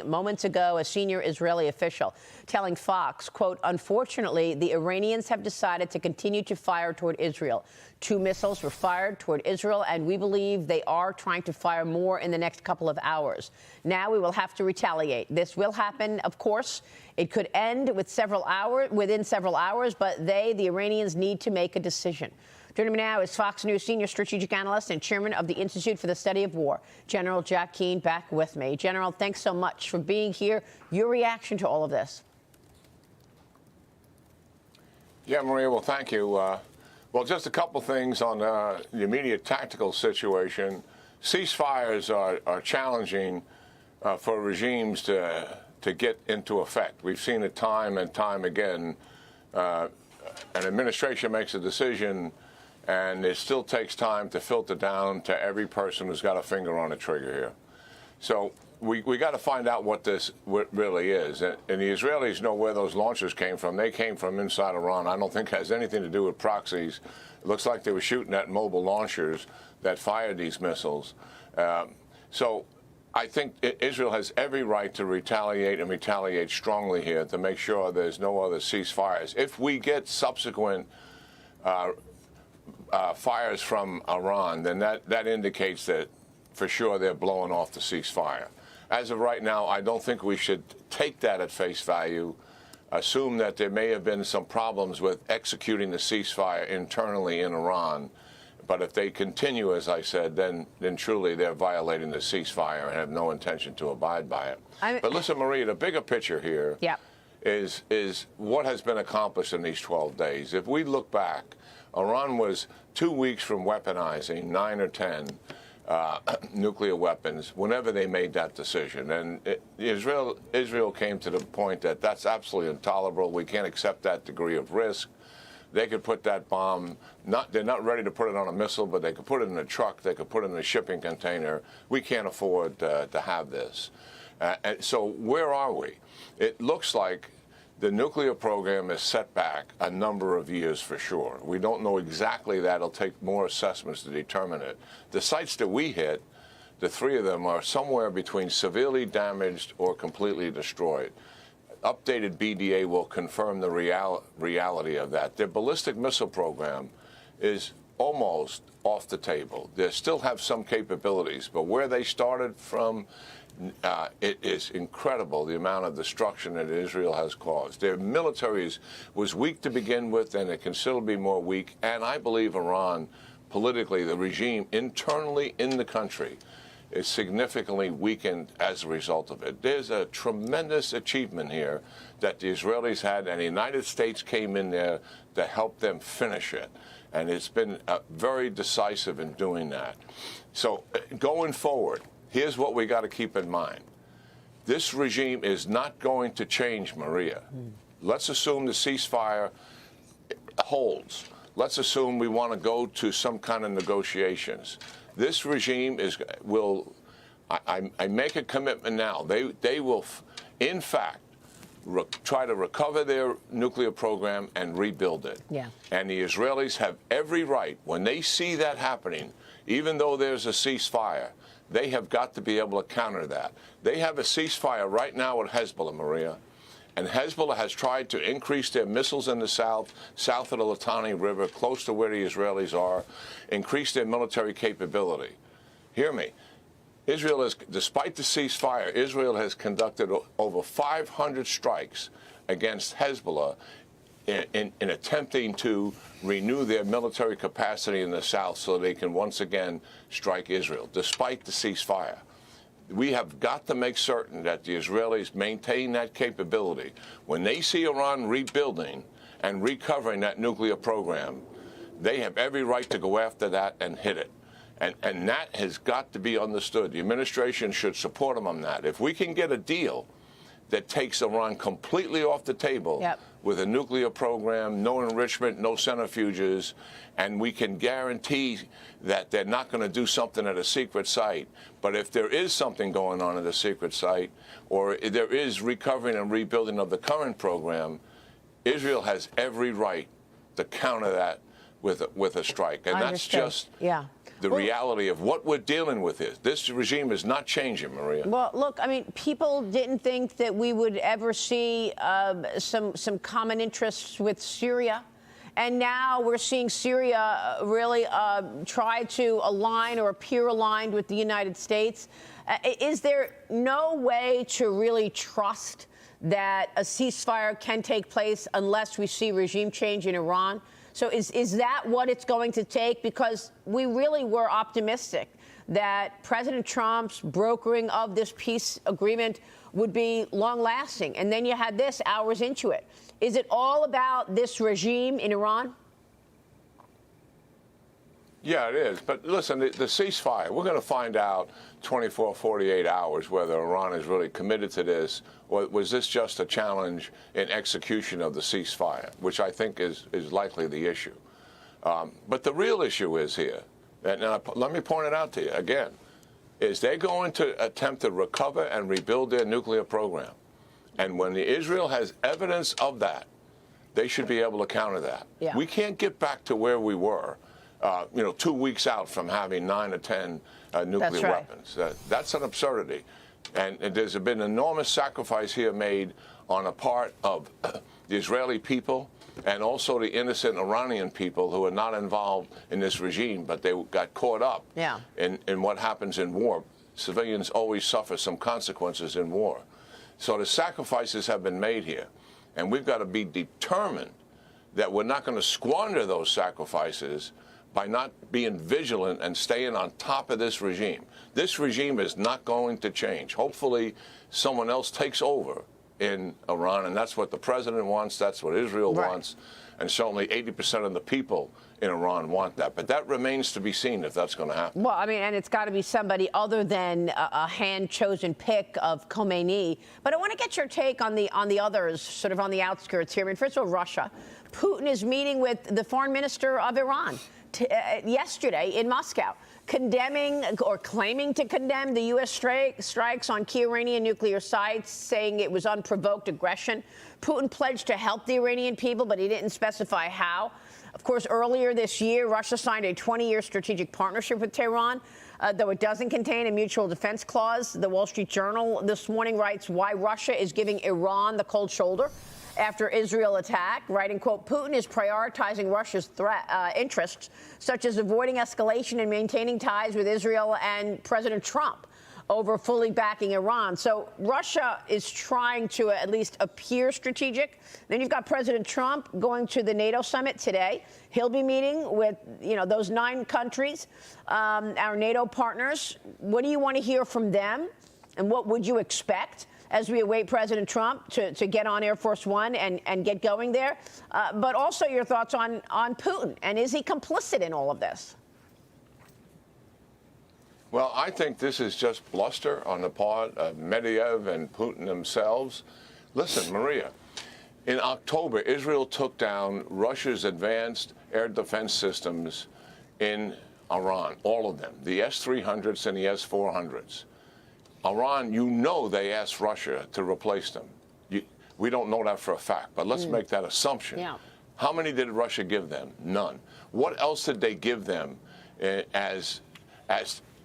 Moments ago, a senior Israeli official telling Fox, quote, unfortunately, the Iranians have decided to continue to fire toward Israel. 2 missiles were fired toward Israel, and we believe they are trying to fire more in the next couple of hours. Now we will have to retaliate. This will happen, of course. It could end within several hours, but the Iranians, need to make a decision. Joining me now is Fox News senior strategic analyst and chairman of the Institute for the Study of War, General Jack Keane, back with me. General, thanks so much for being here. Your reaction to all of this? Yeah, Maria, well, thank you. Well, just a couple things on the immediate tactical situation. Ceasefires are challenging for regimes to get into effect. We've seen it time and time again. An administration makes a decision, and it still takes time to filter down to every person who's got a finger on the trigger here. So we got to find out what this really is. And the Israelis know where those launchers came from. They came from inside Iran. I don't think it has anything to do with proxies. It looks like they were shooting at mobile launchers that fired these missiles. So I think Israel has every right to retaliate, and retaliate strongly here, to make sure there's no other ceasefires. If we get subsequent fires from Iran, then that indicates that for sure they're blowing off the ceasefire. As of right now, I don't think we should take that at face value, assume that there may have been some problems with executing the ceasefire internally in Iran. But if they continue, as I said, then truly they're violating the ceasefire and have no intention to abide by it. But listen, Maria, the bigger picture here is what has been accomplished in these 12 days. If we look back, Iran was 2 weeks from weaponizing 9 or 10 nuclear weapons whenever they made that decision. And Israel came to the point that that's absolutely intolerable. We can't accept that degree of risk. They could put that bomb, they're not ready to put it on a missile, but they could put it in a truck, they could put it in a shipping container. We can't afford to have this. And so where are we? It looks like the nuclear program is set back a number of years for sure. We don't know exactly that. It'll take more assessments to determine it. The sites that we hit, the 3 of them, are somewhere between severely damaged or completely destroyed. Updated BDA will confirm the reality of that. Their ballistic missile program is almost off the table. They still have some capabilities, but where they started from, it is incredible the amount of destruction that Israel has caused. Their military was weak to begin with, and it can still be more weak. And I believe Iran, politically, the regime internally in the country, is significantly weakened as a result of it. There's a tremendous achievement here that the Israelis had, and the United States came in there to help them finish it. And it's been very decisive in doing that. So going forward, here's what we got to keep in mind. This regime is not going to change, Maria. Let's assume the ceasefire holds. Let's assume we want to go to some kind of negotiations. This regime will I make a commitment now. They will, in fact, try to recover their nuclear program and rebuild it. Yeah. And the Israelis have every right, when they see that happening, even though there's a ceasefire, they have got to be able to counter that. They have a ceasefire right now with Hezbollah, Maria. And Hezbollah has tried to increase their missiles in the south of the Litani River, close to where the Israelis are, increase their military capability. Hear me. Israel is, despite the ceasefire, Israel has conducted over 500 strikes against Hezbollah in attempting to renew their military capacity in the south so they can once again strike Israel, despite the ceasefire. We have got to make certain that the Israelis maintain that capability. When they see Iran rebuilding and recovering that nuclear program, they have every right to go after that and hit it. And that has got to be understood. The administration should support them on that. If we can get a deal that takes Iran completely off the table with a nuclear program, no enrichment, no centrifuges, and we can guarantee that they're not going to do something at a secret site. But if there is something going on at a secret site, or there is recovering and rebuilding of the current program, Israel has every right to counter that with a strike. And that's just the reality of what we're dealing with is. This regime is not changing, Maria. Well, look, I mean, people didn't think that we would ever see some common interests with Syria. And now we're seeing Syria really try to align or appear aligned with the United States. Is there no way to really trust that a ceasefire can take place unless we see regime change in Iran? So is that what it's going to take? Because we really were optimistic that President Trump's brokering of this peace agreement would be long-lasting. And then you had this hours into it. Is it all about this regime in Iran? Yeah, it is. But listen, the ceasefire, we're going to find out 24, 48 hours whether Iran is really committed to this, or was this just a challenge in execution of the ceasefire, which I think is likely the issue. But the real issue is here, and let me point it out to you again, is they're going to attempt to recover and rebuild their nuclear program. And when Israel has evidence of that, they should be able to counter that. Yeah. We can't get back to where we were, 2 weeks out from having 9 or 10 nuclear weapons. That's an absurdity. And there's been enormous sacrifice here made on the part of the Israeli people and also the innocent Iranian people who are not involved in this regime, but they got caught up in what happens in war. Civilians always suffer some consequences in war. So the sacrifices have been made here, and we've got to be determined that we're not going to squander those sacrifices by not being vigilant and staying on top of this regime. This regime is not going to change. Hopefully someone else takes over in Iran, and that's what the president wants, that's what Israel wants, and certainly 80% of the people in Iran want that. But that remains to be seen if that's going to happen. Well, I mean, and it's got to be somebody other than a hand-chosen pick of Khomeini. But I want to get your take on the others, sort of on the outskirts here. I mean, first of all, Russia. Putin is meeting with the foreign minister of Iran yesterday in Moscow, condemning or claiming to condemn the U.S. strikes on key Iranian nuclear sites, saying it was unprovoked aggression. Putin pledged to help the Iranian people, but he didn't specify how. Of course, earlier this year, Russia signed a 20-year strategic partnership with Tehran, though it doesn't contain a mutual defense clause. The Wall Street Journal this morning writes why Russia is giving Iran the cold shoulder after Israel attack, writing, quote, Putin is prioritizing Russia's interests, such as avoiding escalation and maintaining ties with Israel and President Trump over fully backing Iran. So Russia is trying to at least appear strategic. Then you've got President Trump going to the NATO summit today. He'll be meeting with, those 9 countries, our NATO partners. What do you want to hear from them? And what would you expect as we await President Trump to get on Air Force One and get going there? But also your thoughts on Putin. And is he complicit in all of this? Well, I think this is just bluster on the part of Medvedev and Putin themselves. Listen, Maria, in October, Israel took down Russia's advanced air defense systems in Iran, all of them, the S-300s and the S-400s. Iran, they asked Russia to replace them. We don't know that for a fact, but let's make that assumption. Yeah. How many did Russia give them? None. What else did they give them as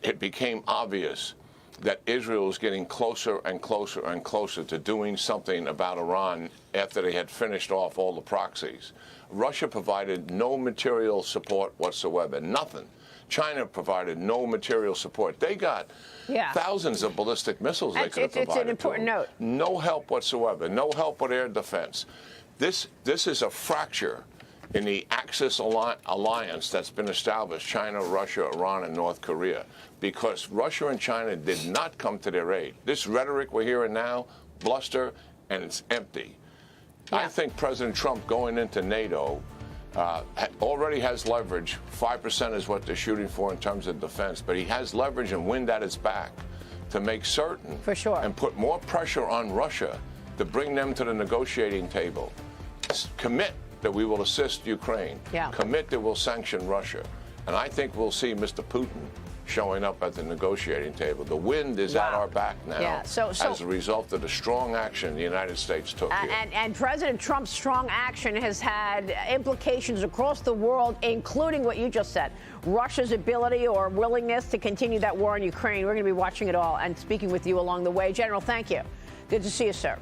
it became obvious that Israel was getting closer and closer and closer to doing something about Iran after they had finished off all the proxies? Russia provided no material support whatsoever, nothing. China provided no material support. They got thousands of ballistic missiles they could have provided. It's an important note. No help whatsoever. No help with air defense. This is a fracture in the Axis alliance that's been established, China, Russia, Iran, and North Korea, because Russia and China did not come to their aid. This rhetoric we're hearing now, bluster, and it's empty. Yeah. I think President Trump going into NATO already has leverage. 5% is what they're shooting for in terms of defense, but he has leverage and wind at his back to make certain and put more pressure on Russia to bring them to the negotiating table. Commit that we will assist Ukraine. Commit that we'll sanction Russia. And I think we'll see Mr. Putin showing up at the negotiating table. The wind is at our back now as a result of the strong action the United States took here. And President Trump's strong action has had implications across the world, including what you just said, Russia's ability or willingness to continue that war in Ukraine. We're going to be watching it all and speaking with you along the way. General, thank you. Good to see you, sir.